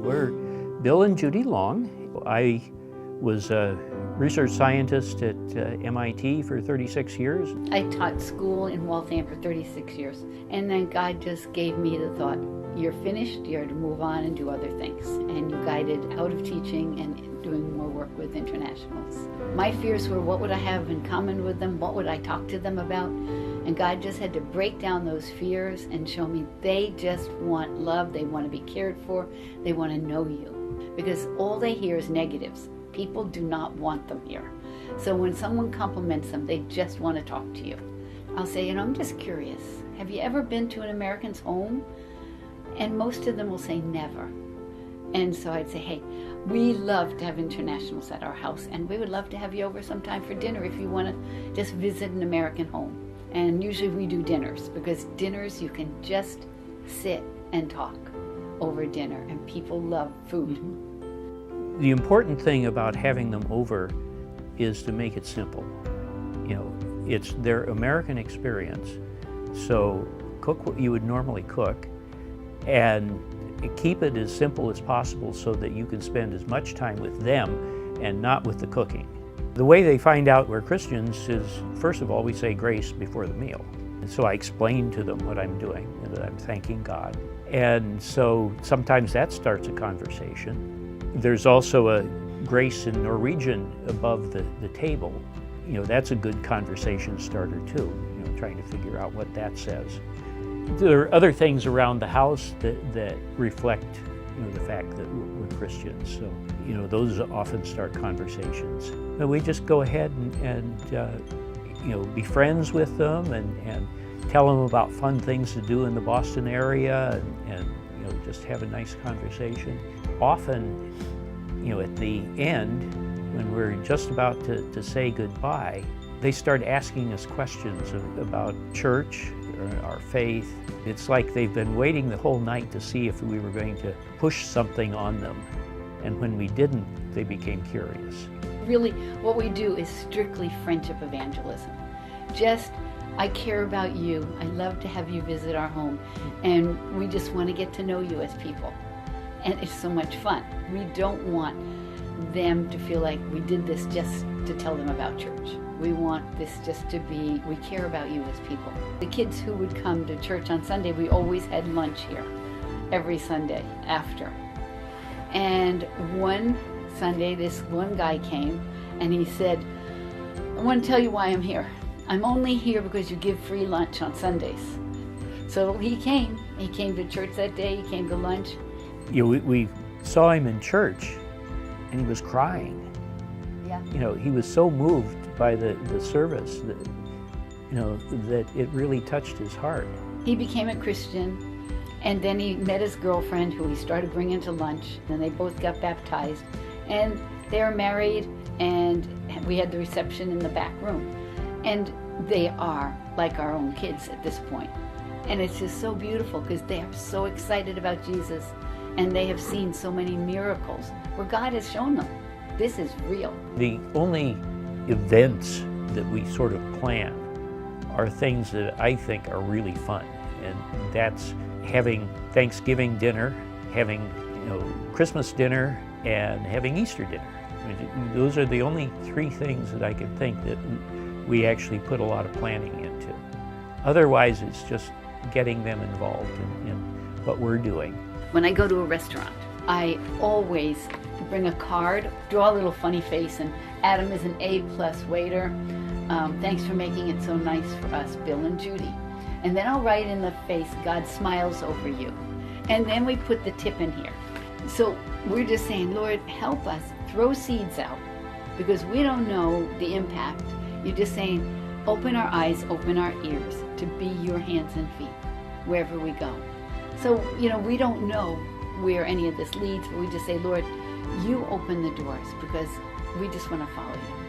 We're Bill and Judy Long. I was a research scientist at MIT for 36 years. I taught school in Waltham for 36 years, and then God just gave me the thought, you're finished, you're to move on and do other things. And you guided out of teaching and doing more work with internationals. My fears were, what would I have in common with them? What would I talk to them about? And God just had to break down those fears and show me they just want love, they want to be cared for, they want to know you. Because all they hear is negatives. People do not want them here. So when someone compliments them, they just want to talk to you. I'll say, I'm just curious. Have you ever been to an American's home? And most of them will say never. And so I'd say, hey, we love to have internationals at our house, and we would love to have you over sometime for dinner if you want to just visit an American home. And usually we do dinners, because dinners you can just sit and talk over dinner, and people love food. The important thing about having them over is to make it simple. It's their American experience, so cook what you would normally cook and keep it as simple as possible so that you can spend as much time with them and not with the cooking. The way they find out we're Christians is, first of all, we say grace before the meal. And so I explain to them what I'm doing and that I'm thanking God. And so sometimes that starts a conversation. There's also a grace in Norwegian above the table. That's a good conversation starter too, trying to figure out what that says. There are other things around the house that reflect the fact that we're Christians. So, those often start conversations. But we just go ahead and be friends with them and tell them about fun things to do in the Boston area and just have a nice conversation. Often, at the end, when we're just about to say goodbye, they start asking us questions about church, our faith. It's like they've been waiting the whole night to see if we were going to push something on them. And when we didn't, they became curious. Really, what we do is strictly friendship evangelism. Just, I care about you. I love to have you visit our home. And we just want to get to know you as people. And it's so much fun. We don't want them to feel like we did this just to tell them about church. We want this just to be, we care about you as people. The kids who would come to church on Sunday, we always had lunch here every Sunday after. And one Sunday, this one guy came and he said, I want to tell you why I'm here. I'm only here because you give free lunch on Sundays. So he came to church that day, he came to lunch. We saw him in church and he was crying. Yeah. He was so moved by the service that it really touched his heart. He became a Christian, and then he met his girlfriend who he started bringing to lunch, and they both got baptized, and they are married, and we had the reception in the back room. And they are like our own kids at this point. And it's just so beautiful because they are so excited about Jesus, and they have seen so many miracles where God has shown them this is real. The only events that we sort of plan are things that I think are really fun, and that's having Thanksgiving dinner, having Christmas dinner, and having Easter dinner. Those are the only three things that I can think that we actually put a lot of planning into. Otherwise, it's just getting them involved in what we're doing. When I go to a restaurant, I always bring a card, draw a little funny face, and Adam is an A+ waiter. Thanks for making it so nice for us, Bill and Judy. And then I'll write in the face, God smiles over you. And then we put the tip in here. So we're just saying, Lord, help us throw seeds out because we don't know the impact. You're just saying, open our eyes, open our ears to be your hands and feet wherever we go. So, we don't know where any of this leads, but we just say, Lord, you open the doors because we just want to follow you.